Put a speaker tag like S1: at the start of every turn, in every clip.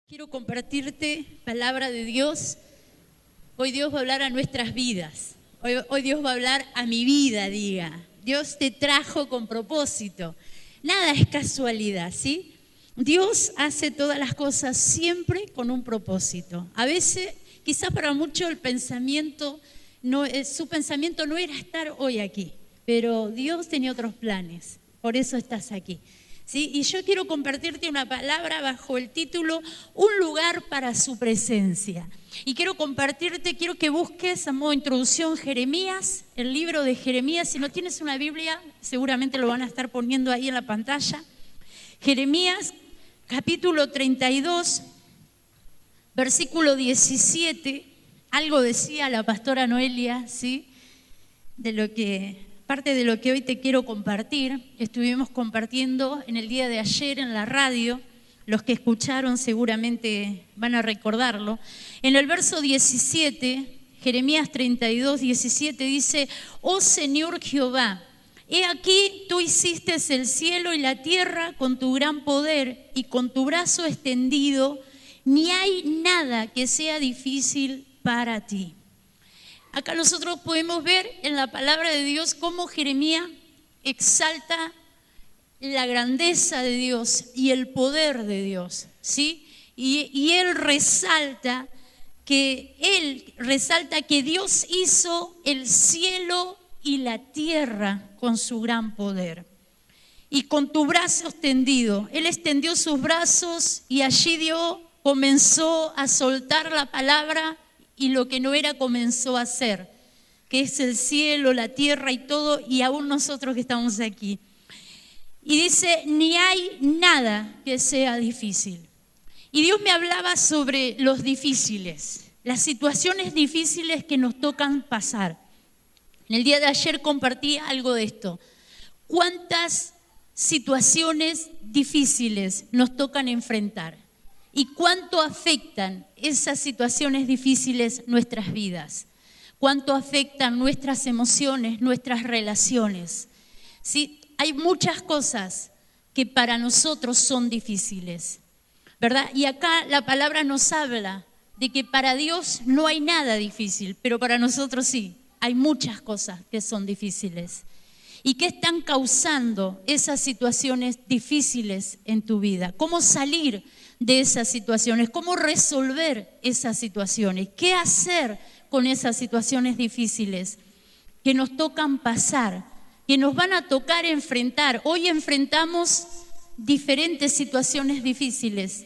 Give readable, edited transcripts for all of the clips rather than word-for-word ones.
S1: Quiero compartirte palabra de Dios. Hoy Dios va a hablar a nuestras vidas. Hoy Dios va a hablar a mi vida, diga. Dios te trajo con propósito. Nada es casualidad, ¿sí? Dios hace todas las cosas siempre con un propósito. A veces, quizás para muchos su pensamiento no era estar hoy aquí, pero Dios tenía otros planes. Por eso estás aquí. ¿Sí? Y yo quiero compartirte una palabra bajo el título Un lugar para su presencia. Y quiero que busques a modo de introducción Jeremías, el libro de Jeremías. Si no tienes una Biblia, seguramente lo van a estar poniendo ahí en la pantalla. Jeremías, capítulo 32, versículo 17. Algo decía la pastora Noelia, ¿sí? Parte de lo que hoy te quiero compartir. Estuvimos compartiendo en el día de ayer en la radio. Los que escucharon seguramente van a recordarlo. En el verso 17, Jeremías 32, 17 dice: Oh Señor Jehová, he aquí tú hiciste el cielo y la tierra con tu gran poder y con tu brazo extendido, ni hay nada que sea difícil para ti. Acá nosotros podemos ver en la palabra de Dios cómo Jeremías exalta la grandeza de Dios y el poder de Dios, ¿sí? Y él resalta que Dios hizo el cielo y la tierra con su gran poder. Y con tu brazo extendido, él extendió sus brazos y allí Dios comenzó a soltar la palabra. Y lo que no era comenzó a ser, que es el cielo, la tierra y todo, y aún nosotros que estamos aquí. Y dice, ni hay nada que sea difícil. Y Dios me hablaba sobre los difíciles, las situaciones difíciles que nos tocan pasar. En el día de ayer compartí algo de esto. ¿Cuántas situaciones difíciles nos tocan enfrentar? ¿Y cuánto afectan esas situaciones difíciles nuestras vidas? ¿Cuánto afectan nuestras emociones, nuestras relaciones? ¿Sí? Hay muchas cosas que para nosotros son difíciles, ¿verdad? Y acá la palabra nos habla de que para Dios no hay nada difícil, pero para nosotros sí, hay muchas cosas que son difíciles. ¿Y qué están causando esas situaciones difíciles en tu vida? ¿Cómo salir de esas situaciones? ¿Cómo resolver esas situaciones? ¿Qué hacer con esas situaciones difíciles que nos tocan pasar, que nos van a tocar enfrentar? Hoy enfrentamos diferentes situaciones difíciles.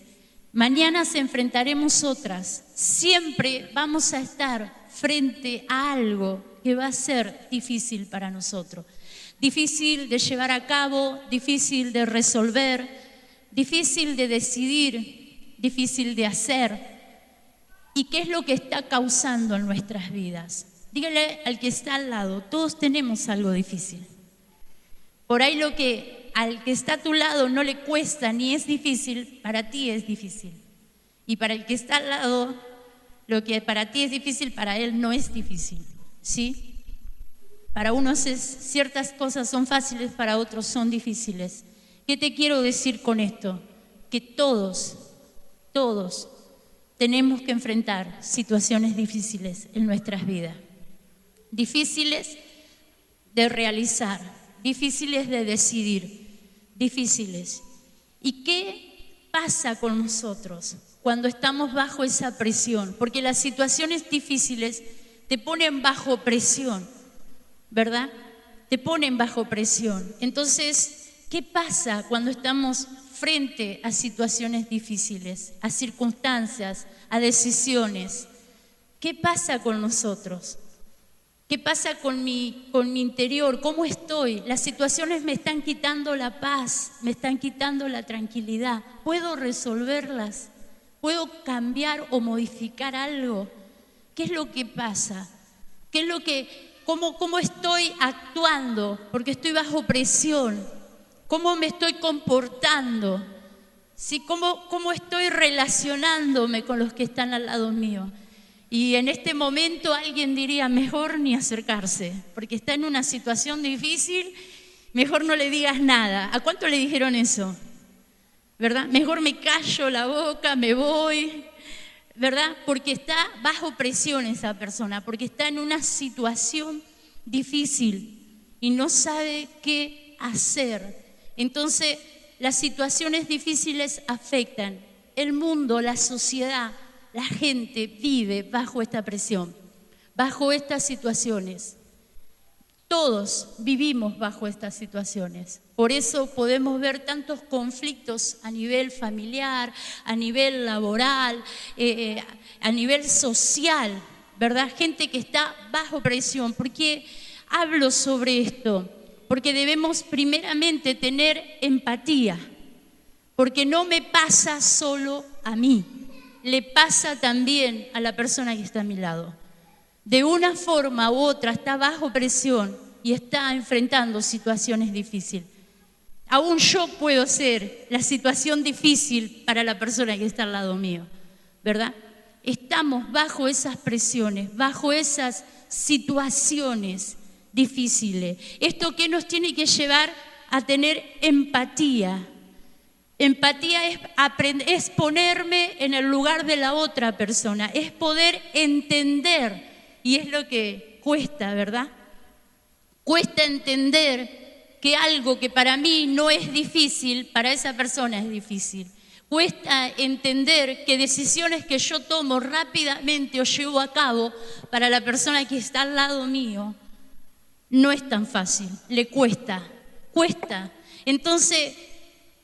S1: Mañana enfrentaremos otras. Siempre vamos a estar frente a algo que va a ser difícil para nosotros. Difícil de llevar a cabo, difícil de resolver, difícil de decidir, difícil de hacer. ¿Y qué es lo que está causando en nuestras vidas? Dígale al que está al lado, todos tenemos algo difícil. Por ahí lo que al que está a tu lado no le cuesta ni es difícil, para ti es difícil. Y para el que está al lado, lo que para ti es difícil, para él no es difícil, ¿sí? Para unos ciertas cosas son fáciles, para otros son difíciles. ¿Qué te quiero decir con esto? Que todos tenemos que enfrentar situaciones difíciles en nuestras vidas. Difíciles de realizar, difíciles de decidir, difíciles. ¿Y qué pasa con nosotros cuando estamos bajo esa presión? Porque las situaciones difíciles te ponen bajo presión, ¿verdad? Te ponen bajo presión. Entonces, ¿qué pasa cuando estamos frente a situaciones difíciles, a circunstancias, a decisiones? ¿Qué pasa con nosotros? ¿Qué pasa con mi interior? ¿Cómo estoy? Las situaciones me están quitando la paz, me están quitando la tranquilidad. ¿Puedo resolverlas? ¿Puedo cambiar o modificar algo? ¿Qué es lo que pasa? ¿Qué es lo que... ¿Cómo estoy actuando? Porque estoy bajo presión. ¿Cómo me estoy comportando? ¿Sí? ¿Cómo estoy relacionándome con los que están al lado mío? Y en este momento alguien diría, mejor ni acercarse, porque está en una situación difícil, mejor no le digas nada. ¿A cuánto le dijeron eso? ¿verdad? Mejor me callo la boca, me voy, ¿verdad? Porque está bajo presión esa persona, porque está en una situación difícil y no sabe qué hacer. Entonces, las situaciones difíciles afectan. El mundo, la sociedad, la gente vive bajo esta presión, bajo estas situaciones. Todos vivimos bajo estas situaciones. Por eso podemos ver tantos conflictos a nivel familiar, a nivel laboral, a nivel social, ¿verdad? Gente que está bajo presión. ¿Por qué hablo sobre esto? Porque debemos primeramente tener empatía, porque no me pasa solo a mí, le pasa también a la persona que está a mi lado. De una forma u otra está bajo presión y está enfrentando situaciones difíciles. Aún yo puedo ser la situación difícil para la persona que está al lado mío, ¿verdad? Estamos bajo esas presiones, bajo esas situaciones difíciles. ¿Esto qué nos tiene que llevar a tener empatía? Empatía es ponerme en el lugar de la otra persona, es poder entender, y es lo que cuesta, ¿verdad? Cuesta entender que algo que para mí no es difícil, para esa persona es difícil. Cuesta entender que decisiones que yo tomo rápidamente o llevo a cabo para la persona que está al lado mío no es tan fácil, le cuesta. Entonces,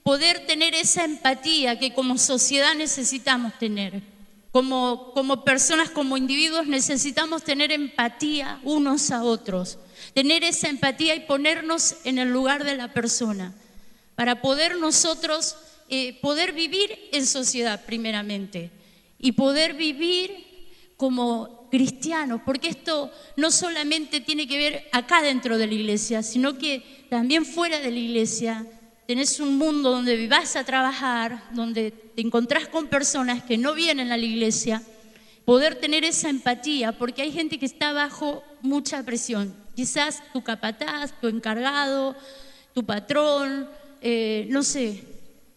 S1: poder tener esa empatía que como sociedad necesitamos tener, como personas, como individuos necesitamos tener empatía unos a otros, tener esa empatía y ponernos en el lugar de la persona, para poder nosotros poder vivir en sociedad primeramente y poder vivir como cristianos, porque esto no solamente tiene que ver acá dentro de la iglesia, sino que también fuera de la iglesia. Tenés un mundo donde vas a trabajar, donde te encontrás con personas que no vienen a la iglesia, poder tener esa empatía, porque hay gente que está bajo mucha presión. Quizás tu capataz, tu encargado, tu patrón, no sé,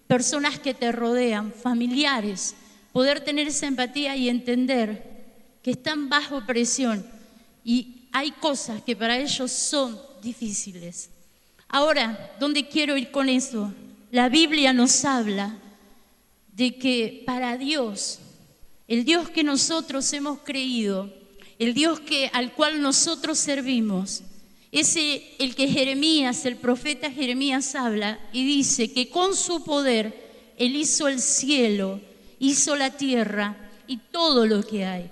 S1: personas que te rodean, familiares. Poder tener esa empatía y entender que están bajo presión y hay cosas que para ellos son difíciles. Ahora, ¿dónde quiero ir con eso? La Biblia nos habla de que para Dios, el Dios que nosotros hemos creído, el Dios al cual nosotros servimos, es el que Jeremías, el profeta Jeremías habla y dice que con su poder Él hizo el cielo, hizo la tierra y todo lo que hay.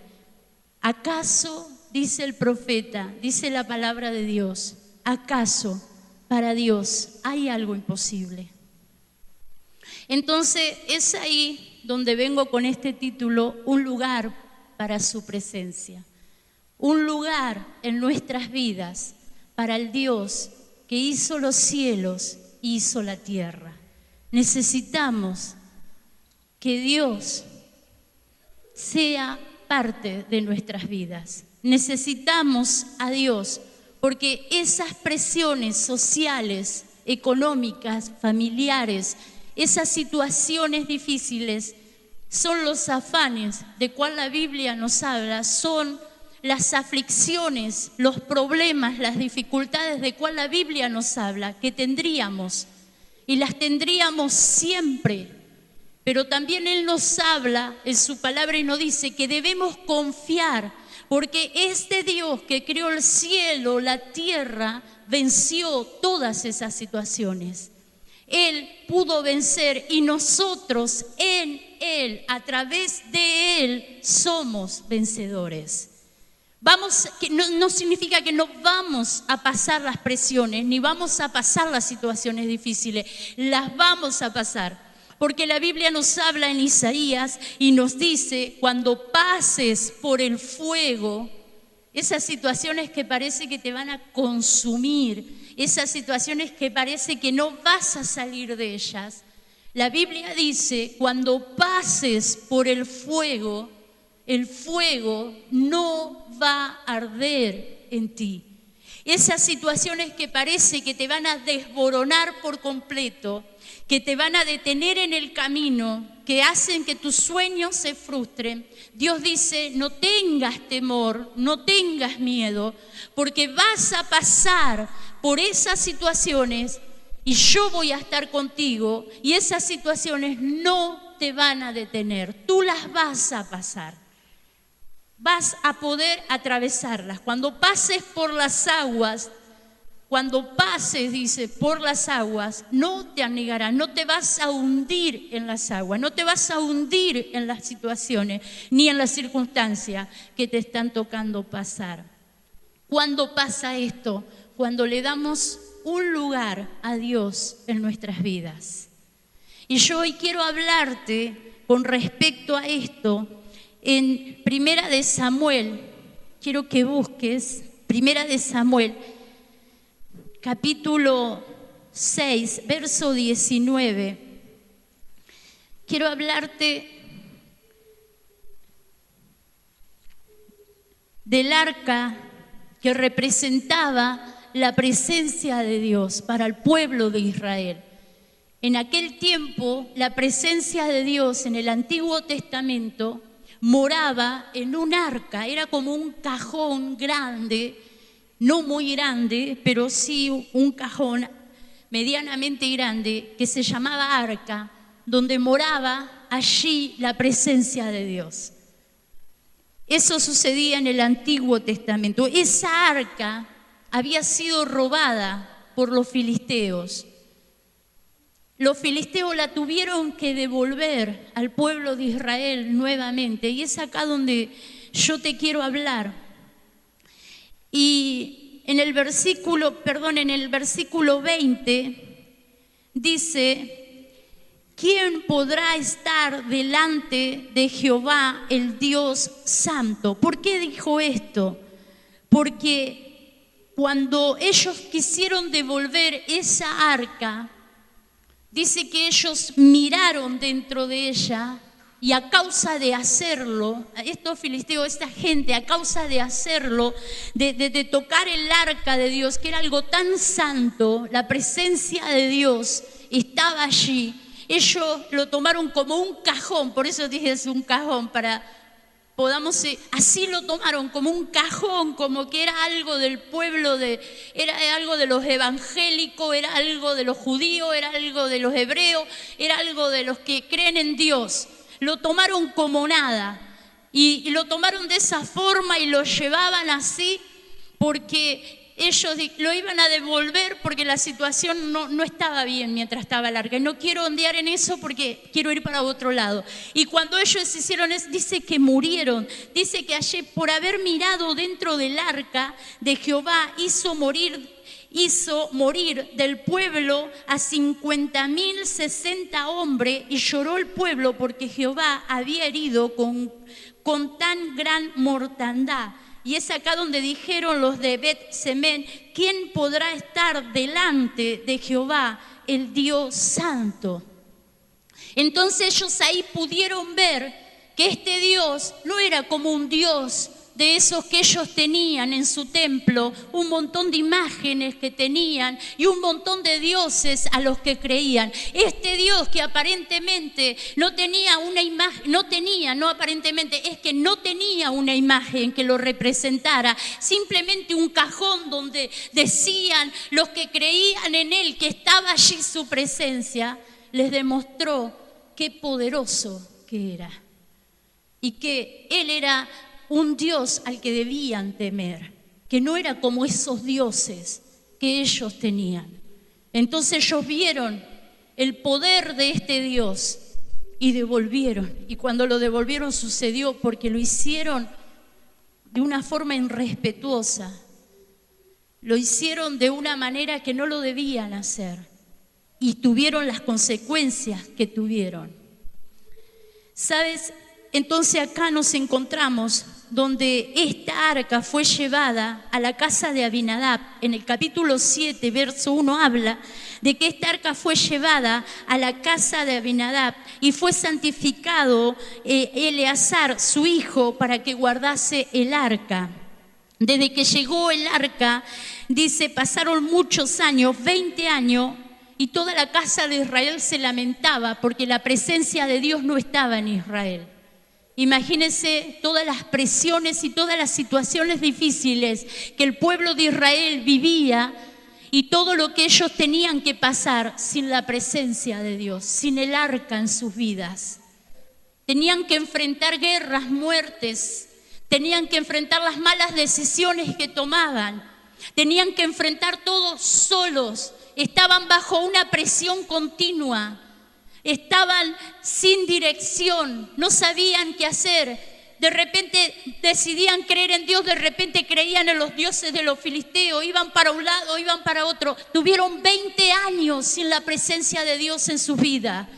S1: ¿Acaso, dice el profeta, dice la palabra de Dios, acaso para Dios hay algo imposible? Entonces es ahí donde vengo con este título, un lugar para su presencia, un lugar en nuestras vidas para el Dios que hizo los cielos y hizo la tierra. Necesitamos que Dios sea parte de nuestras vidas. Necesitamos a Dios porque esas presiones sociales, económicas, familiares, esas situaciones difíciles son los afanes de cual la Biblia nos habla, son las aflicciones, los problemas, las dificultades de cual la Biblia nos habla, que tendríamos y las tendríamos siempre. Pero también Él nos habla en su palabra y nos dice que debemos confiar, porque este Dios que creó el cielo, la tierra, venció todas esas situaciones. Él pudo vencer y nosotros en Él, a través de Él, somos vencedores. No significa que no vamos a pasar las presiones, ni vamos a pasar las situaciones difíciles, las vamos a pasar. Porque la Biblia nos habla en Isaías y nos dice, cuando pases por el fuego, esas situaciones que parece que te van a consumir, esas situaciones que parece que no vas a salir de ellas, la Biblia dice, cuando pases por el fuego no va a arder en ti. Esas situaciones que parece que te van a desboronar por completo, que te van a detener en el camino, que hacen que tus sueños se frustren, Dios dice, no tengas temor, no tengas miedo, porque vas a pasar por esas situaciones y yo voy a estar contigo y esas situaciones no te van a detener, tú las vas a pasar. Vas a poder atravesarlas. Cuando pases por las aguas, cuando pases, dice, por las aguas, no te anegarás, no te vas a hundir en las aguas, no te vas a hundir en las situaciones, ni en las circunstancias que te están tocando pasar. ¿Cuándo pasa esto? Cuando le damos un lugar a Dios en nuestras vidas. Y yo hoy quiero hablarte con respecto a esto en Primera de Samuel. Quiero que busques Primera de Samuel, capítulo 6, verso 19. Quiero hablarte del arca que representaba la presencia de Dios para el pueblo de Israel. En aquel tiempo, la presencia de Dios en el Antiguo Testamento moraba en un arca, era como un cajón grande, no muy grande, pero sí un cajón medianamente grande que se llamaba arca, donde moraba allí la presencia de Dios. Eso sucedía en el Antiguo Testamento. Esa arca había sido robada por los filisteos. Los filisteos la tuvieron que devolver al pueblo de Israel nuevamente, y es acá donde yo te quiero hablar. Y en el versículo 20 dice: ¿quién podrá estar delante de Jehová, el Dios Santo? ¿Por qué dijo esto? Porque cuando ellos quisieron devolver esa arca, dice que ellos miraron dentro de ella y a causa de hacerlo, estos filisteos, esta gente, a causa de hacerlo, de tocar el arca de Dios, que era algo tan santo, la presencia de Dios estaba allí, ellos lo tomaron como un cajón, por eso dije es un cajón, para podamos, así lo tomaron como un cajón, como que era algo del pueblo, era algo de los evangélicos, era algo de los judíos, era algo de los hebreos, era algo de los que creen en Dios. Lo tomaron como nada y lo tomaron de esa forma y lo llevaban así porque ellos lo iban a devolver porque la situación no estaba bien mientras estaba el arca. Y no quiero ondear en eso porque quiero ir para otro lado. Y cuando ellos hicieron eso, dice que murieron. Dice que allí, por haber mirado dentro del arca de Jehová, hizo morir del pueblo a 50,060 hombres, y lloró el pueblo porque Jehová había herido con tan gran mortandad. Y es acá donde dijeron los de Bet-Semen: ¿quién podrá estar delante de Jehová, el Dios Santo? Entonces ellos ahí pudieron ver que este Dios no era como un Dios de esos que ellos tenían en su templo, un montón de imágenes que tenían y un montón de dioses a los que creían. Este Dios que aparentemente no tenía una imagen, no tenía una imagen que lo representara, simplemente un cajón donde decían los que creían en él que estaba allí su presencia, les demostró qué poderoso que era y que él era un Dios al que debían temer, que no era como esos dioses que ellos tenían. Entonces ellos vieron el poder de este Dios y devolvieron. Y cuando lo devolvieron sucedió porque lo hicieron de una forma irrespetuosa. Lo hicieron de una manera que no lo debían hacer y tuvieron las consecuencias que tuvieron. ¿Sabes? Entonces acá nos encontramos donde esta arca fue llevada a la casa de Abinadab. En el capítulo 7, verso 1 habla de que esta arca fue llevada a la casa de Abinadab y fue santificado Eleazar, su hijo, para que guardase el arca. Desde que llegó el arca, dice, pasaron muchos años, 20 años, y toda la casa de Israel se lamentaba porque la presencia de Dios no estaba en Israel. Imagínense todas las presiones y todas las situaciones difíciles que el pueblo de Israel vivía y todo lo que ellos tenían que pasar sin la presencia de Dios, sin el arca en sus vidas. Tenían que enfrentar guerras, muertes, tenían que enfrentar las malas decisiones que tomaban, tenían que enfrentar todo solos, estaban bajo una presión continua. Estaban sin dirección, no sabían qué hacer. De repente decidían creer en Dios, de repente creían en los dioses de los filisteos, iban para un lado, iban para otro. Tuvieron 20 años sin la presencia de Dios en su vida.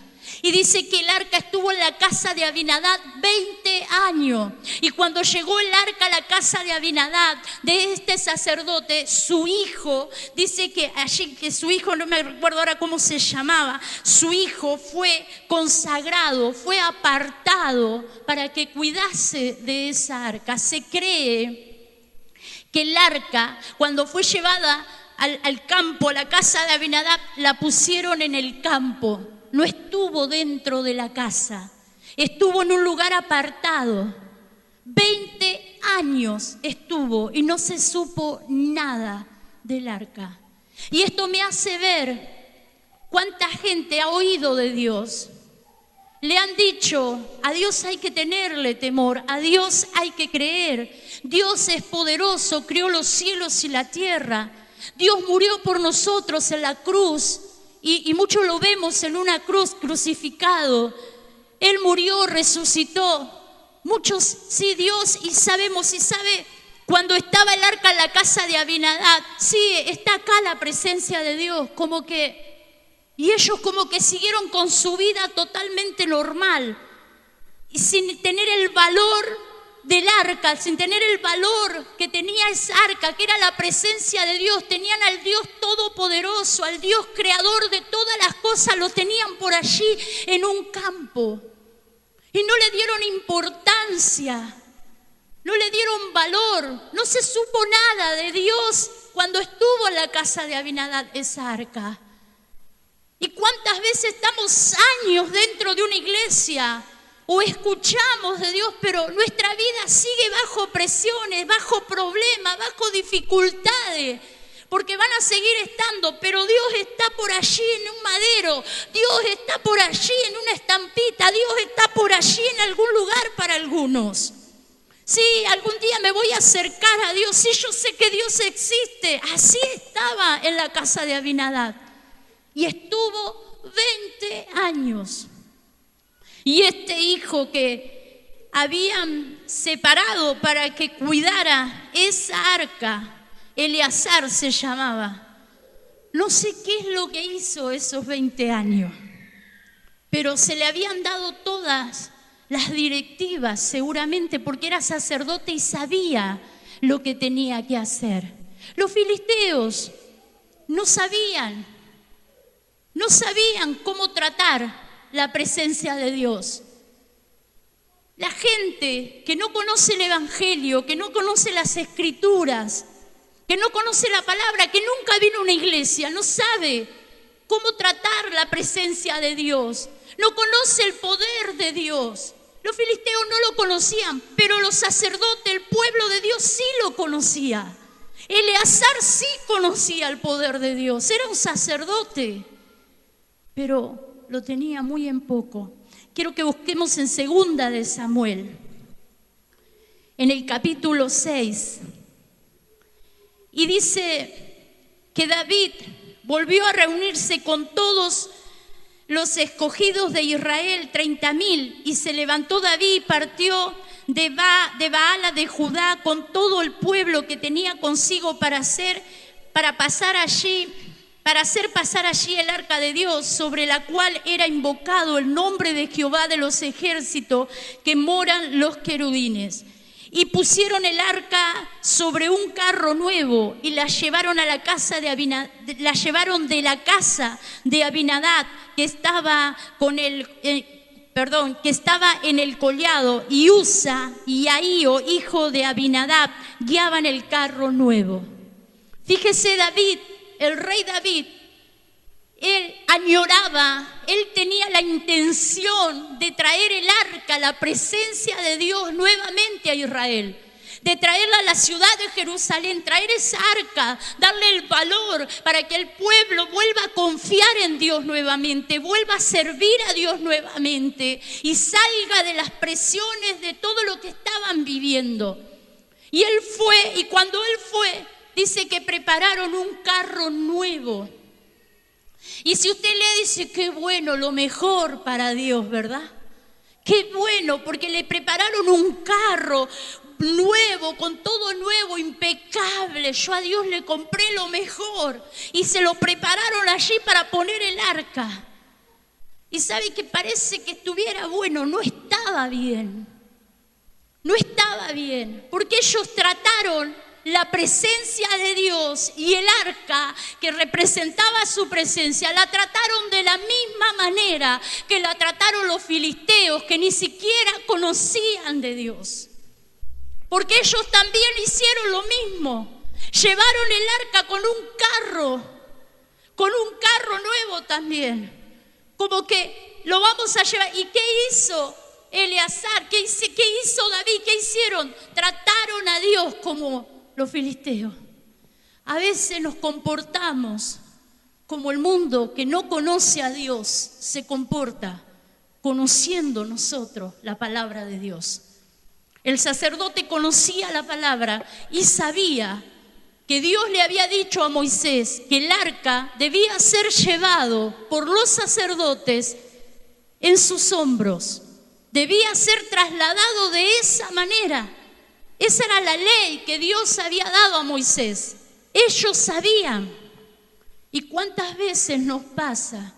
S1: Y dice que el arca estuvo en la casa de Abinadab 20 años. Y cuando llegó el arca a la casa de Abinadab, de este sacerdote, su hijo, dice que allí, que su hijo, no me recuerdo ahora cómo se llamaba, su hijo fue consagrado, fue apartado para que cuidase de esa arca. Se cree que el arca, cuando fue llevada al campo, a la casa de Abinadab, la pusieron en el campo. No estuvo dentro de la casa, estuvo en un lugar apartado. 20 años estuvo y no se supo nada del arca. Y esto me hace ver cuánta gente ha oído de Dios. Le han dicho, a Dios hay que tenerle temor, a Dios hay que creer. Dios es poderoso, creó los cielos y la tierra. Dios murió por nosotros en la cruz. Y muchos lo vemos en una cruz crucificado. Él murió, resucitó. Muchos, sí, Dios, y sabemos, y sabe, cuando estaba el arca en la casa de Abinadab, sí, está acá la presencia de Dios, y ellos como que siguieron con su vida totalmente normal, y sin tener el valor del arca, sin tener el valor que tenía esa arca, que era la presencia de Dios. Tenían al Dios todopoderoso, al Dios creador de todas las cosas, lo tenían por allí en un campo. Y no le dieron importancia, no le dieron valor, no se supo nada de Dios cuando estuvo en la casa de Abinadab esa arca. ¿Y cuántas veces estamos años dentro de una iglesia o escuchamos de Dios, pero nuestra vida sigue bajo presiones, bajo problemas, bajo dificultades? Porque van a seguir estando, pero Dios está por allí en un madero, Dios está por allí en una estampita, Dios está por allí en algún lugar para algunos. Sí, algún día me voy a acercar a Dios, sí, yo sé que Dios existe. Así estaba en la casa de Abinadab y estuvo 20 años. Y este hijo que habían separado para que cuidara esa arca, Eleazar se llamaba. No sé qué es lo que hizo esos 20 años, pero se le habían dado todas las directivas, seguramente porque era sacerdote y sabía lo que tenía que hacer. Los filisteos no sabían cómo tratar la presencia de Dios. La gente que no conoce el Evangelio, que no conoce las Escrituras, que no conoce la palabra, que nunca vino a una iglesia, no sabe cómo tratar la presencia de Dios, no conoce el poder de Dios. Los filisteos no lo conocían, pero los sacerdotes, el pueblo de Dios sí lo conocía. Eleazar sí conocía el poder de Dios, era un sacerdote, pero lo tenía muy en poco. Quiero que busquemos en 2 de Samuel, en el capítulo 6. Y dice que David volvió a reunirse con todos los escogidos de Israel, 30,000, y se levantó David y partió de Baala de Judá con todo el pueblo que tenía consigo para hacer pasar allí el arca de Dios, sobre la cual era invocado el nombre de Jehová de los ejércitos, que moran los querubines. Y pusieron el arca sobre un carro nuevo y la llevaron a la casa de Abinadab, la llevaron de la casa de Abinadab, que estaba que estaba en el collado, y Usa y Ahío, hijo de Abinadab, guiaban el carro nuevo. Fíjese, David, el rey David, él añoraba, él tenía la intención de traer el arca, la presencia de Dios nuevamente a Israel, de traerla a la ciudad de Jerusalén, traer esa arca, darle el valor para que el pueblo vuelva a confiar en Dios nuevamente, vuelva a servir a Dios nuevamente y salga de las presiones de todo lo que estaban viviendo. Y él fue, y cuando él fue, dice que prepararon un carro nuevo. Y si usted le dice, qué bueno, lo mejor para Dios, ¿verdad? Qué bueno, porque le prepararon un carro nuevo, con todo nuevo, impecable. Yo a Dios le compré lo mejor y se lo prepararon allí para poner el arca. Y sabe que parece que estuviera bueno, no estaba bien. No estaba bien, porque ellos trataron la presencia de Dios y el arca que representaba su presencia, la trataron de la misma manera que la trataron los filisteos, que ni siquiera conocían de Dios. Porque ellos también hicieron lo mismo. Llevaron el arca con un carro nuevo también. Como que lo vamos a llevar. ¿Y qué hizo Eleazar? ¿Qué hizo David? ¿Qué hicieron? Trataron a Dios como los filisteos. A veces nos comportamos como el mundo que no conoce a Dios se comporta, conociendo nosotros la palabra de Dios. El sacerdote conocía la palabra y sabía que Dios le había dicho a Moisés que el arca debía ser llevado por los sacerdotes en sus hombros. Debía ser trasladado de esa manera. Esa era la ley que Dios había dado a Moisés. Ellos sabían. ¿Y cuántas veces nos pasa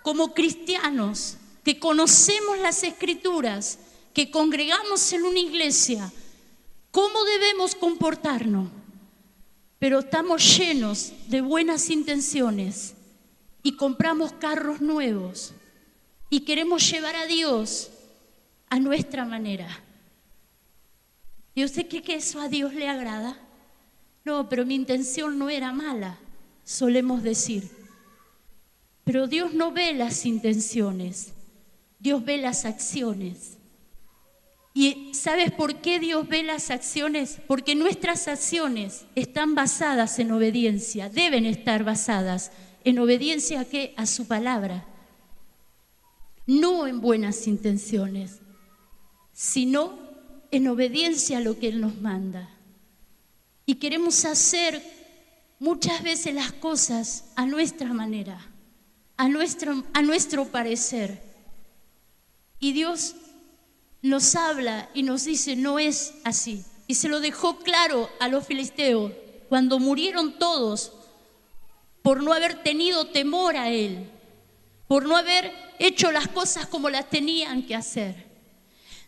S1: como cristianos que conocemos las Escrituras, que congregamos en una iglesia, cómo debemos comportarnos? Pero estamos llenos de buenas intenciones y compramos carros nuevos y queremos llevar a Dios a nuestra manera. ¿Y usted cree que eso a Dios le agrada? No, pero mi intención no era mala, solemos decir. Pero Dios no ve las intenciones, Dios ve las acciones. ¿Y sabes por qué Dios ve las acciones? Porque nuestras acciones están basadas en obediencia, deben estar basadas en obediencia ¿a qué? A su palabra. No en buenas intenciones, sino en obediencia a lo que Él nos manda. Y queremos hacer muchas veces las cosas a nuestra manera, a nuestro parecer. Y Dios nos habla y nos dice, no es así. Y se lo dejó claro a los filisteos cuando murieron todos por no haber tenido temor a Él, por no haber hecho las cosas como las tenían que hacer.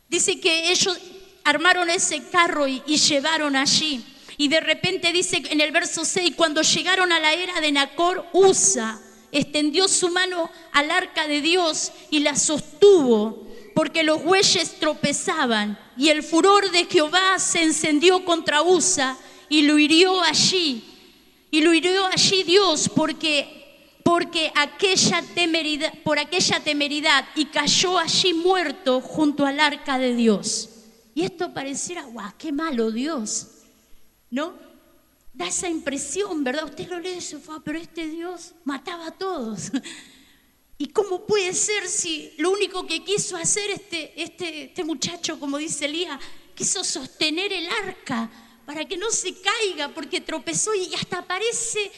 S1: Dice que ellos armaron ese carro y llevaron allí. Y de repente dice en el verso 6, cuando llegaron a la era de Nacor, Usa extendió su mano al arca de Dios y la sostuvo, porque los bueyes tropezaban. Y el furor de Jehová se encendió contra Usa y lo hirió allí. Y lo hirió allí Dios por aquella temeridad, y cayó allí muerto junto al arca de Dios. Y esto pareciera, guau, qué malo Dios, ¿no? Da esa impresión, ¿verdad? Usted lo lee y dice, pero este Dios mataba a todos. ¿Y cómo puede ser si lo único que quiso hacer este muchacho, como dice Elías, quiso sostener el arca para que no se caiga porque tropezó y hasta parece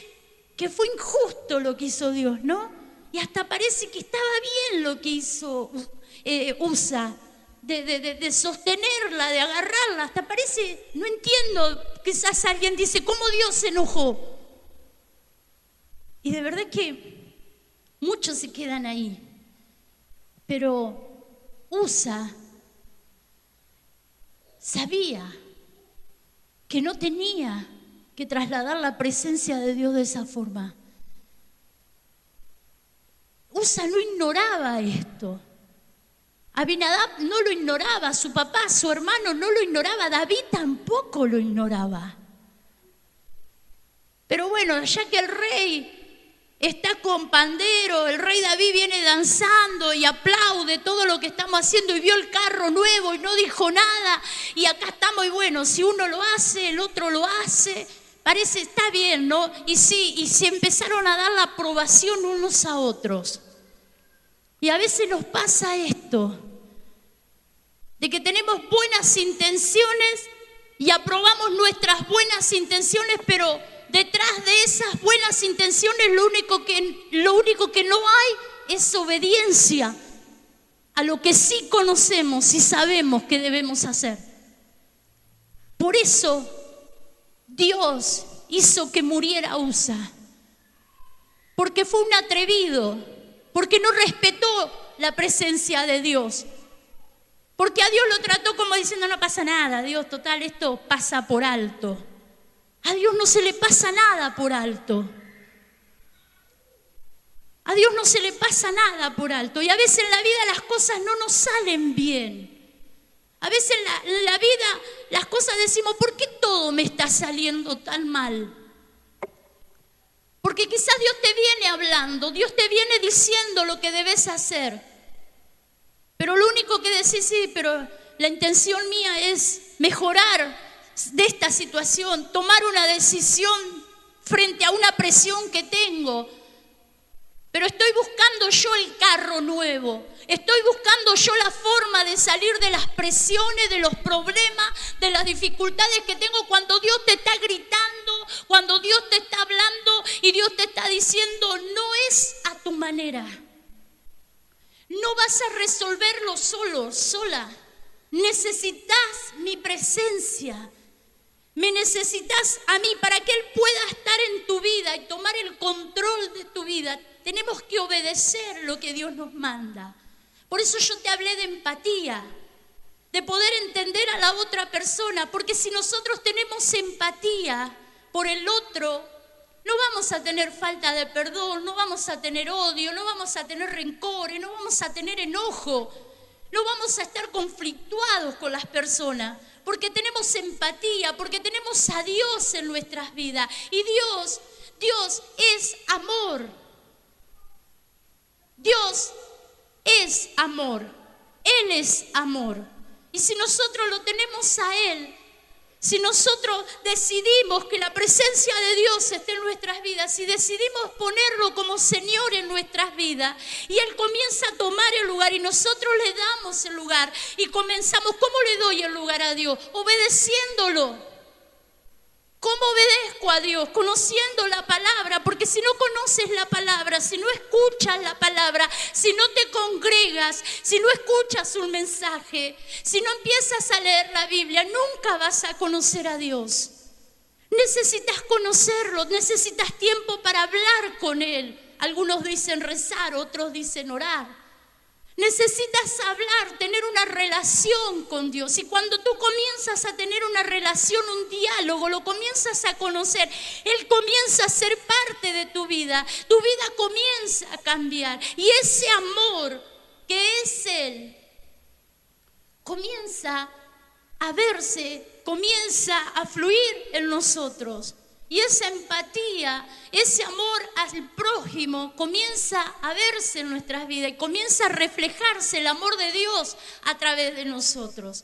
S1: que fue injusto lo que hizo Dios, ¿no? Y hasta parece que estaba bien lo que hizo Usa, de sostenerla, de agarrarla. Hasta parece, no entiendo, quizás alguien dice, ¿cómo Dios se enojó? Y de verdad que muchos se quedan ahí. Pero Usa sabía que no tenía que trasladar la presencia de Dios de esa forma. Usa no ignoraba esto. Abinadab no lo ignoraba, su papá, su hermano no lo ignoraba, David tampoco lo ignoraba. Pero bueno, ya que el rey está con pandero, el rey David viene danzando y aplaude todo lo que estamos haciendo y vio el carro nuevo y no dijo nada y acá estamos y bueno, si uno lo hace, el otro lo hace, parece está bien, ¿no? Y sí, y se empezaron a dar la aprobación unos a otros. Y a veces nos pasa esto, de que tenemos buenas intenciones y aprobamos nuestras buenas intenciones, pero detrás de esas buenas intenciones lo único que no hay es obediencia a lo que sí conocemos y sabemos que debemos hacer. Por eso Dios hizo que muriera Usa, porque fue un atrevido, porque no respetó la presencia de Dios. Porque a Dios lo trató como diciendo, no pasa nada, Dios, total, esto pasa por alto. A Dios no se le pasa nada por alto. A Dios no se le pasa nada por alto. Y a veces en la vida las cosas no nos salen bien. A veces en la vida las cosas decimos, ¿por qué todo me está saliendo tan mal? Porque quizás Dios te viene hablando, Dios te viene diciendo lo que debes hacer. Pero lo único que decís, sí, pero la intención mía es mejorar de esta situación, tomar una decisión frente a una presión que tengo. Pero estoy buscando yo el carro nuevo, estoy buscando yo la forma de salir de las presiones, de los problemas, de las dificultades que tengo cuando Dios te está gritando, cuando Dios te está hablando y Dios te está diciendo, no es a tu manera. No vas a resolverlo solo, sola. Necesitas mi presencia. Me necesitas a mí para que Él pueda estar en tu vida y tomar el control de tu vida. Tenemos que obedecer lo que Dios nos manda. Por eso yo te hablé de empatía, de poder entender a la otra persona, porque si nosotros tenemos empatía por el otro, no vamos a tener falta de perdón, no vamos a tener odio, no vamos a tener rencores, no vamos a tener enojo, no vamos a estar conflictuados con las personas, porque tenemos empatía, porque tenemos a Dios en nuestras vidas. Y Dios es amor. Dios es amor. Él es amor. Y si nosotros lo tenemos a Él, si nosotros decidimos que la presencia de Dios esté en nuestras vidas, si decidimos ponerlo como Señor en nuestras vidas, y Él comienza a tomar el lugar y nosotros le damos el lugar y comenzamos, ¿cómo le doy el lugar a Dios? Obedeciéndolo. ¿Cómo obedezco a Dios? Conociendo la palabra, porque si no conoces la palabra, si no escuchas la palabra, si no te congregas, si no escuchas un mensaje, si no empiezas a leer la Biblia, nunca vas a conocer a Dios. Necesitas conocerlo, necesitas tiempo para hablar con Él. Algunos dicen rezar, otros dicen orar. Necesitas hablar, tener una relación con Dios. Y cuando tú comienzas a tener una relación, un diálogo, lo comienzas a conocer, Él comienza a ser parte de tu vida comienza a cambiar. Y ese amor que es Él comienza a verse, comienza a fluir en nosotros. Y esa empatía, ese amor al prójimo comienza a verse en nuestras vidas y comienza a reflejarse el amor de Dios a través de nosotros.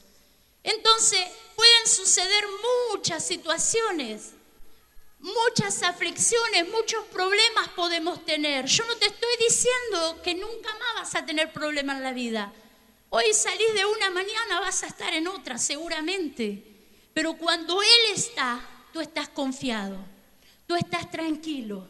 S1: Entonces pueden suceder muchas situaciones, muchas aflicciones, muchos problemas podemos tener. Yo no te estoy diciendo que nunca más vas a tener problemas en la vida. Hoy salís de una, mañana vas a estar en otra seguramente. Pero cuando Él está, tú estás confiado, tú estás tranquilo,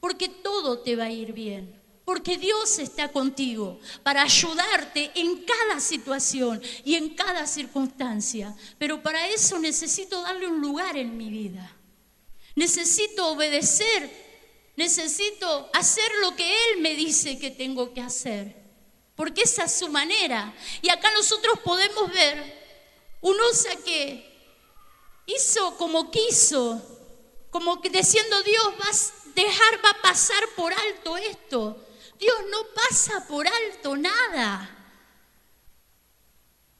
S1: porque todo te va a ir bien, porque Dios está contigo para ayudarte en cada situación y en cada circunstancia. Pero para eso necesito darle un lugar en mi vida, necesito obedecer, necesito hacer lo que Él me dice que tengo que hacer, porque esa es su manera. Y acá nosotros podemos ver un Usa que hizo como quiso, como que diciendo, Dios va a pasar por alto esto. Dios no pasa por alto nada.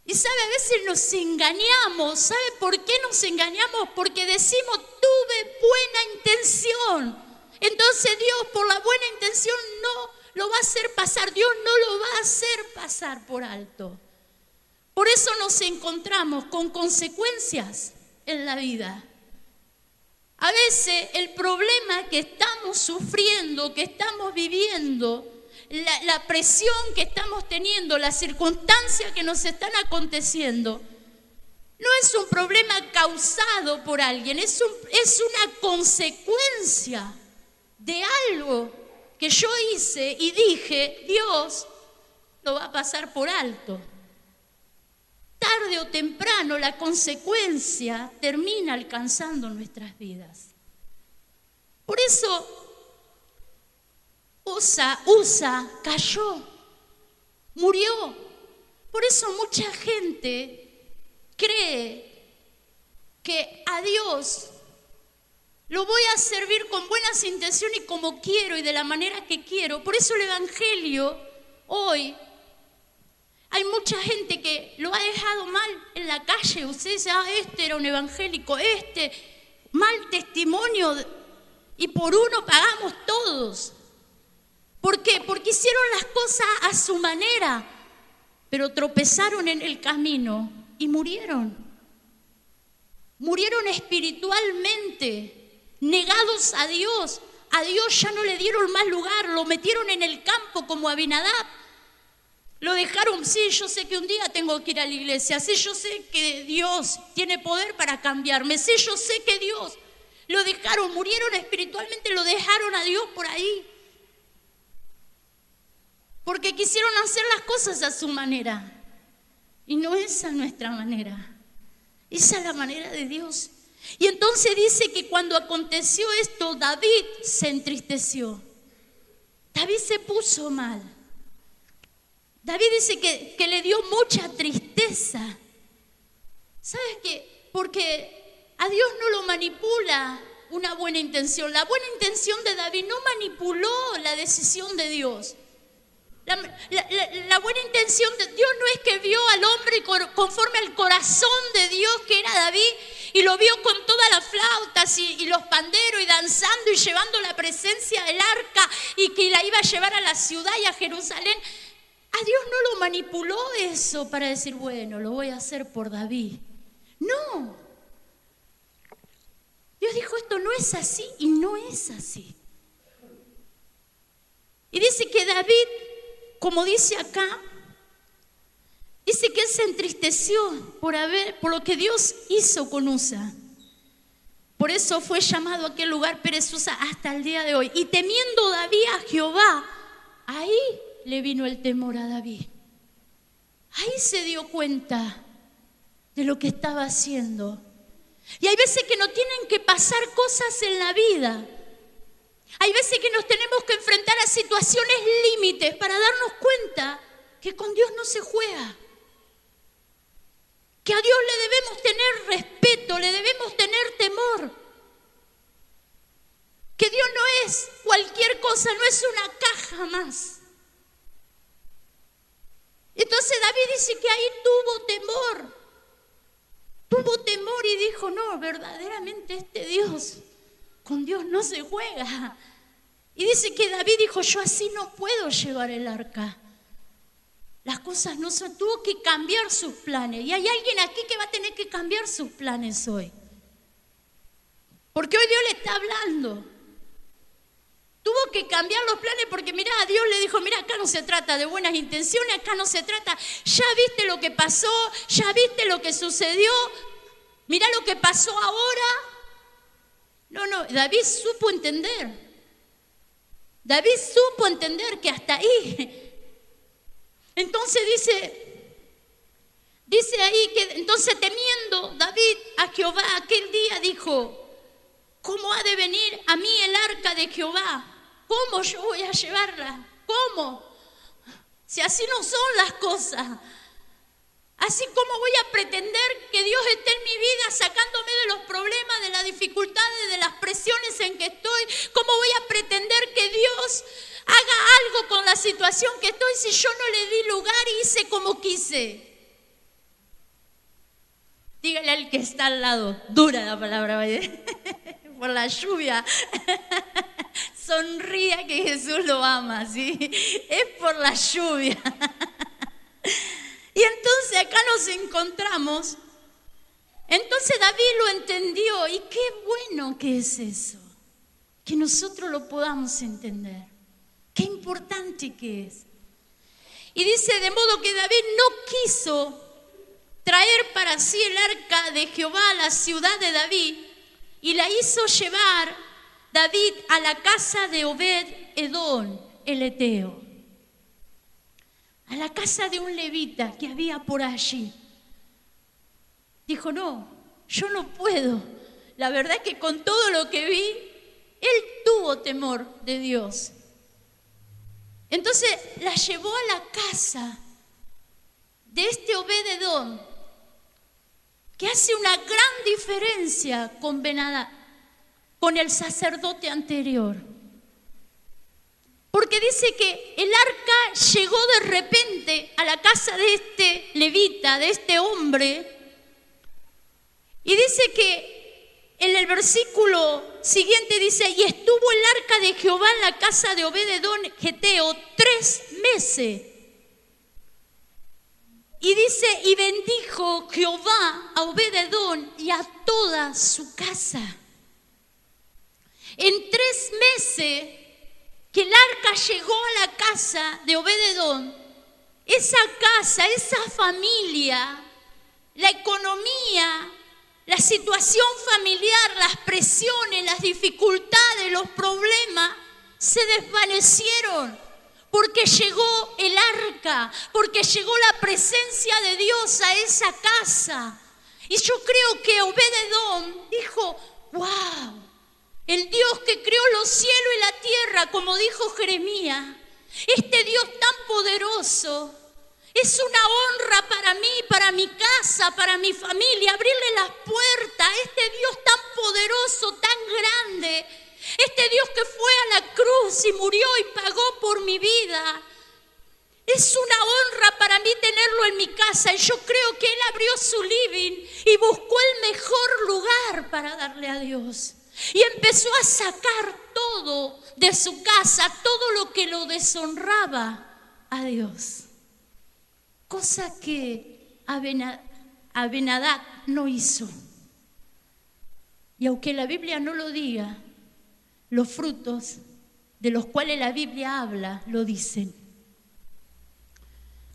S1: Y sabe, a veces nos engañamos. ¿Sabe por qué nos engañamos? Porque decimos, tuve buena intención. Entonces Dios, por la buena intención, no lo va a hacer pasar. Dios no lo va a hacer pasar por alto. Por eso nos encontramos con consecuencias en la vida. A veces el problema que estamos sufriendo, que estamos viviendo, la presión que estamos teniendo, las circunstancias que nos están aconteciendo, no es un problema causado por alguien, es una consecuencia de algo que yo hice y dije, Dios lo va a pasar por alto. Tarde o temprano la consecuencia termina alcanzando nuestras vidas. Por eso Usa cayó, murió. Por eso mucha gente cree que a Dios lo voy a servir con buenas intenciones y como quiero y de la manera que quiero. Por eso el Evangelio hoy, hay mucha gente que lo ha dejado mal en la calle. Usted dice, este era un evangélico, mal testimonio, y por uno pagamos todos. ¿Por qué? Porque hicieron las cosas a su manera, pero tropezaron en el camino y murieron. Murieron espiritualmente, negados a Dios. A Dios ya no le dieron más lugar, lo metieron en el campo como Abinadab. Lo dejaron, sí, yo sé que un día tengo que ir a la iglesia, sí, yo sé que Dios tiene poder para cambiarme, sí, yo sé que Dios. Lo dejaron, murieron espiritualmente, lo dejaron a Dios por ahí. Porque quisieron hacer las cosas a su manera. Y no esa es nuestra manera. Esa es la manera de Dios. Y entonces dice que cuando aconteció esto, David se entristeció. David se puso mal. David dice que le dio mucha tristeza. ¿Sabes qué? Porque a Dios no lo manipula una buena intención. La buena intención de David no manipuló la decisión de Dios. La buena intención de Dios no es que vio al hombre conforme al corazón de Dios que era David y lo vio con todas las flautas y los panderos y danzando y llevando la presencia del arca y que la iba a llevar a la ciudad y a Jerusalén. A Dios no lo manipuló eso para decir, bueno, lo voy a hacer por David. No. Dios dijo, esto no es así y no es así. Y dice que David, como dice acá, dice que él se entristeció por lo que Dios hizo con Usa. Por eso fue llamado aquel lugar Pérez Usa hasta el día de hoy. Y temiendo David a Jehová, ahí le vino el temor a David. Ahí se dio cuenta de lo que estaba haciendo. Y hay veces que no tienen que pasar cosas en la vida. Hay veces que nos tenemos que enfrentar a situaciones límites para darnos cuenta que con Dios no se juega. Que a Dios le debemos tener respeto, le debemos tener temor. Que Dios no es cualquier cosa, no es una caja más. Entonces David dice que ahí tuvo temor y dijo, no, verdaderamente este Dios, con Dios no se juega. Y dice que David dijo, yo así no puedo llevar el arca. Las cosas no son, tuvo que cambiar sus planes. Y hay alguien aquí que va a tener que cambiar sus planes hoy. Porque hoy Dios le está hablando. Tuvo que cambiar los planes porque mirá, Dios le dijo, mirá, acá no se trata de buenas intenciones, acá no se trata, ya viste lo que pasó, ya viste lo que sucedió, mirá lo que pasó ahora. No, David supo entender. David supo entender que hasta ahí. Entonces dice ahí que entonces temiendo David a Jehová aquel día dijo, ¿cómo ha de venir a mí el arca de Jehová? ¿Cómo yo voy a llevarla? ¿Cómo? Si así no son las cosas. Así como voy a pretender que Dios esté en mi vida sacándome de los problemas, de las dificultades, de las presiones en que estoy. ¿Cómo voy a pretender que Dios haga algo con la situación que estoy si yo no le di lugar y hice como quise? Dígale al que está al lado, dura la palabra, por la lluvia. Sonría que Jesús lo ama, ¿sí? Es por la lluvia. Y entonces acá nos encontramos. Entonces David lo entendió y qué bueno que es eso, que nosotros lo podamos entender, qué importante que es. Y dice, de modo que David no quiso traer para sí el arca de Jehová a la ciudad de David y la hizo llevar David a la casa de Obed-Edom, el Eteo, a la casa de un levita que había por allí. Dijo, no, yo no puedo. La verdad es que con todo lo que vi, él tuvo temor de Dios. Entonces la llevó a la casa de este Obed-Edom, que hace una gran diferencia con Ben-Hadad, con el sacerdote anterior. Porque dice que el arca llegó de repente a la casa de este levita, de este hombre. Y dice que en el versículo siguiente dice, y estuvo el arca de Jehová en la casa de Obed-Edom geteo 3 meses. Y dice, y bendijo Jehová a Obed-Edom y a toda su casa. En 3 meses que el arca llegó a la casa de Obed-Edom, esa casa, esa familia, la economía, la situación familiar, las presiones, las dificultades, los problemas se desvanecieron porque llegó el arca, porque llegó la presencia de Dios a esa casa. Y yo creo que Obed-Edom dijo, wow, el Dios que creó los cielos y la tierra, como dijo Jeremías, este Dios tan poderoso, es una honra para mí, para mi casa, para mi familia, abrirle las puertas a este Dios tan poderoso, tan grande, este Dios que fue a la cruz y murió y pagó por mi vida. Es una honra para mí tenerlo en mi casa y yo creo que él abrió su living y buscó el mejor lugar para darle a Dios. Y empezó a sacar todo de su casa, todo lo que lo deshonraba a Dios. Cosa que Ben-Hadad no hizo. Y aunque la Biblia no lo diga, los frutos de los cuales la Biblia habla lo dicen.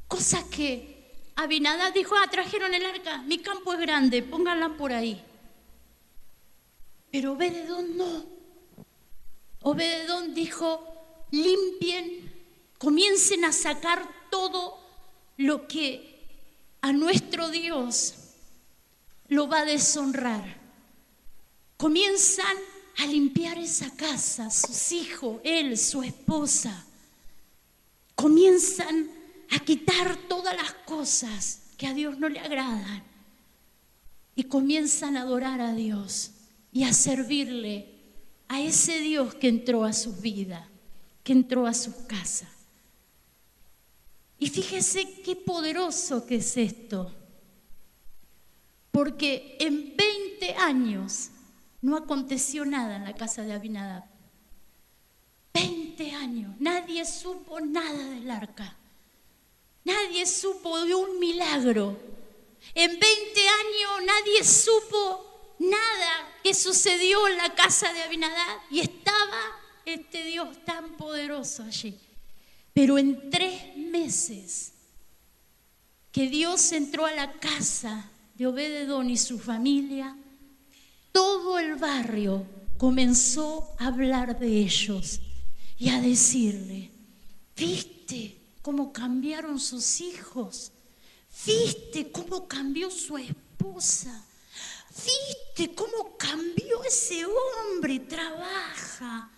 S1: Cosa que Ben-Hadad dijo, trajeron el arca, mi campo es grande, pónganla por ahí. Pero Obed-Edom no. Obed-Edom dijo, limpien, comiencen a sacar todo lo que a nuestro Dios lo va a deshonrar. Comienzan a limpiar esa casa, sus hijos, él, su esposa. Comienzan a quitar todas las cosas que a Dios no le agradan. Y comienzan a adorar a Dios y a servirle a ese Dios que entró a sus vidas, que entró a sus casas. Y fíjese qué poderoso que es esto, porque en 20 años no aconteció nada en la casa de Ben-Hadad. 20 años, nadie supo nada del arca, nadie supo de un milagro. En 20 años nadie supo nada que sucedió en la casa de Ben-Hadad y estaba este Dios tan poderoso allí. Pero en 3 meses que Dios entró a la casa de Obed-Edom y su familia, todo el barrio comenzó a hablar de ellos y a decirle, ¿viste cómo cambiaron sus hijos? ¿Viste cómo cambió su esposa? ¿Viste cómo cambió ese hombre? Trabaja,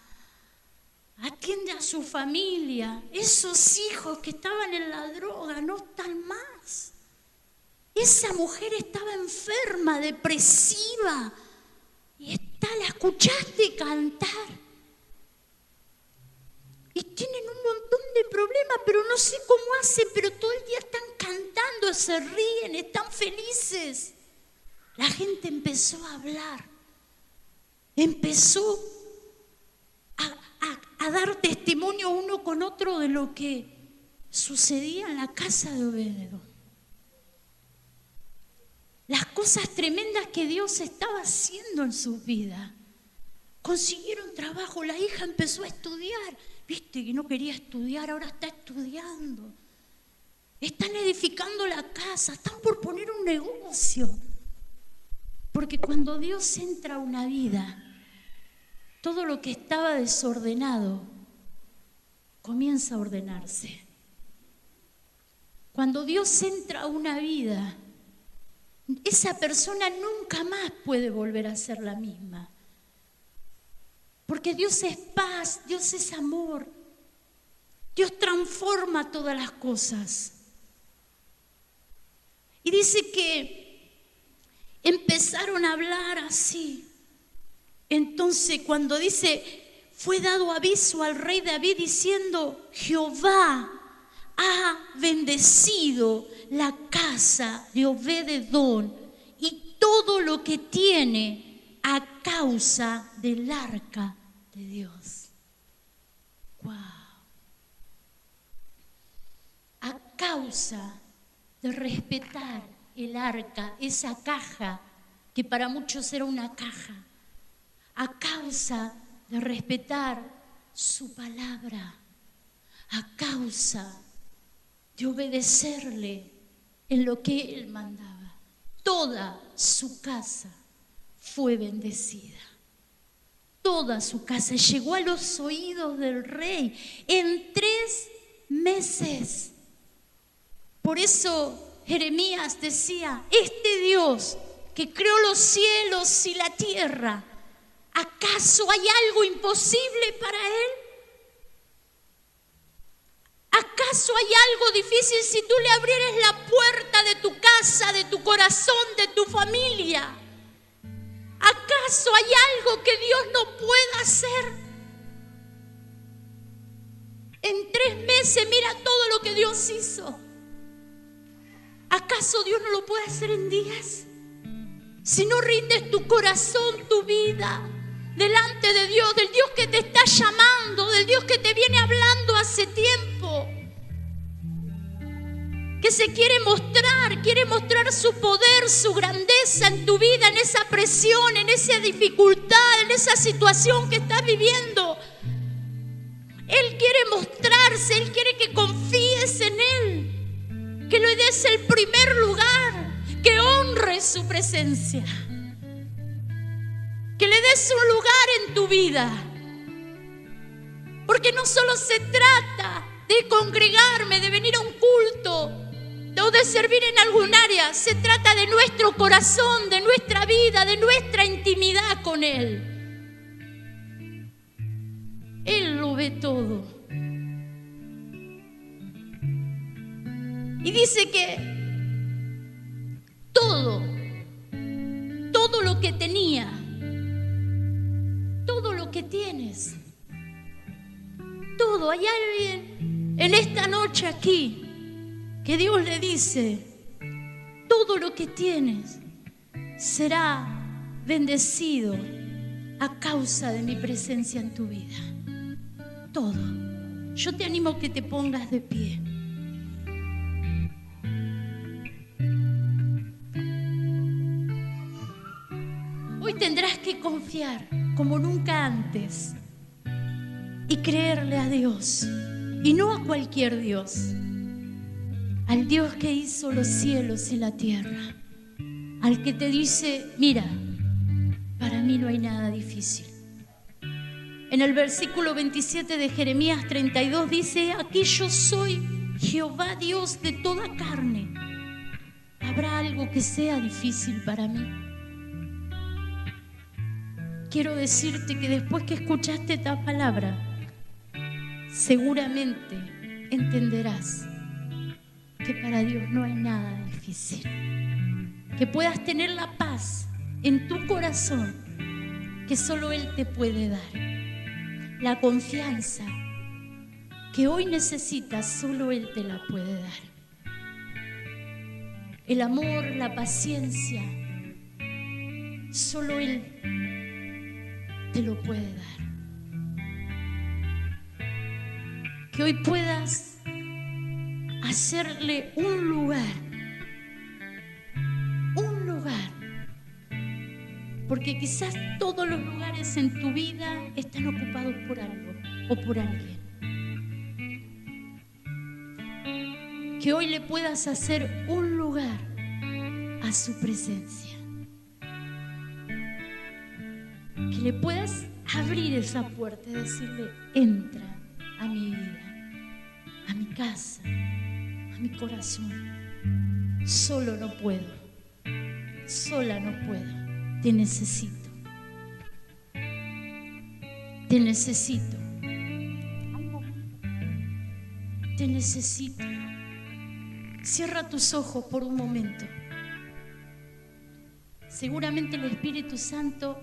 S1: atiende a su familia. Esos hijos que estaban en la droga no están más. Esa mujer estaba enferma, depresiva, y la escuchaste cantar. Y tienen un montón de problemas, pero no sé cómo hacen, pero todo el día están cantando, se ríen, están felices. La gente empezó a hablar, empezó a a dar testimonio uno con otro de lo que sucedía en la casa de Obed-edom. Las cosas tremendas que Dios estaba haciendo en sus vidas. Consiguieron trabajo, la hija empezó a estudiar. Viste que no quería estudiar, ahora está estudiando. Están edificando la casa, están por poner un negocio. Porque cuando Dios entra a una vida, todo lo que estaba desordenado comienza a ordenarse. Cuando Dios entra a una vida, esa persona nunca más puede volver a ser la misma. Porque Dios es paz, Dios es amor. Dios transforma todas las cosas. Y dice que empezaron a hablar así. Entonces cuando dice, fue dado aviso al rey David diciendo, Jehová ha bendecido la casa de Obed-edom y todo lo que tiene a causa del arca de Dios. ¡Wow! A causa de respetar el arca, esa caja que para muchos era una caja, a causa de respetar su palabra, a causa de obedecerle en lo que él mandaba. Toda su casa fue bendecida. Toda su casa llegó a los oídos del rey en 3 meses. Por eso Jeremías decía, este Dios que creó los cielos y la tierra, ¿acaso hay algo imposible para él? ¿Acaso hay algo difícil si tú le abrieras la puerta de tu casa, de tu corazón, de tu familia? ¿Acaso hay algo que Dios no pueda hacer? En 3 meses mira todo lo que Dios hizo. ¿Acaso Dios no lo puede hacer en días? Si no rindes tu corazón, tu vida delante de Dios, del Dios que te está llamando, del Dios que te viene hablando hace tiempo, que se quiere mostrar su poder, su grandeza en tu vida, en esa presión, en esa dificultad, en esa situación que estás viviendo. Él quiere mostrarse, Él quiere que confíes en Él, que le des el primer lugar, que honres su presencia, que le des un lugar en tu vida. Porque no solo se trata de congregarme, de venir a un culto o de servir en algún área, se trata de nuestro corazón, de nuestra vida, de nuestra intimidad con Él. Él lo ve todo. Y dice que todo lo que tenía, todo lo que tienes, todo. Hay alguien en esta noche aquí que Dios le dice, todo lo que tienes será bendecido a causa de mi presencia en tu vida. Todo. Yo te animo a que te pongas de pie. Hoy tendrás que confiar como nunca antes y creerle a Dios, y no a cualquier Dios, al Dios que hizo los cielos y la tierra, al que te dice, mira, para mí no hay nada difícil. En el versículo 27 de Jeremías 32 dice, aquí yo soy Jehová Dios de toda carne. ¿Habrá algo que sea difícil para mí? Quiero decirte que después que escuchaste esta palabra, seguramente entenderás que para Dios no hay nada difícil. Que puedas tener la paz en tu corazón que solo Él te puede dar. La confianza que hoy necesitas, solo Él te la puede dar. El amor, la paciencia, solo Él te lo puede dar. que hoy puedas hacerle un lugar, porque quizás todos los lugares en tu vida están ocupados por algo o por alguien. Que hoy le puedas hacer un lugar a su presencia. Que le puedas abrir esa puerta y decirle: entra a mi vida, a mi casa, a mi corazón. Solo no puedo, sola no puedo. Te necesito. Te necesito. Te necesito. Cierra tus ojos por un momento. Seguramente el Espíritu Santo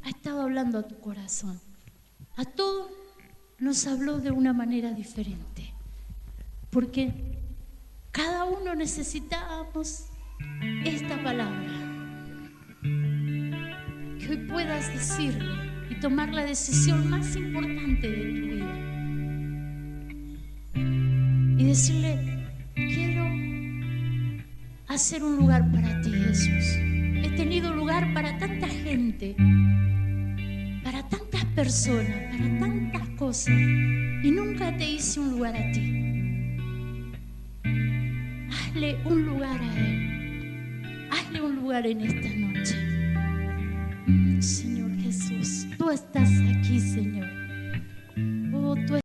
S1: ha estado hablando a tu corazón. A todos nos habló de una manera diferente, porque cada uno necesitábamos esta palabra. Que hoy puedas decirle y tomar la decisión más importante de tu vida y decirle: quiero hacer un lugar para ti, Jesús. He tenido lugar para tanta gente, para tantas personas, para tantas cosas, y nunca te hice un lugar a ti. Hazle un lugar a Él. Hazle un lugar en esta noche. Señor Jesús, tú estás aquí, Señor. Oh, tú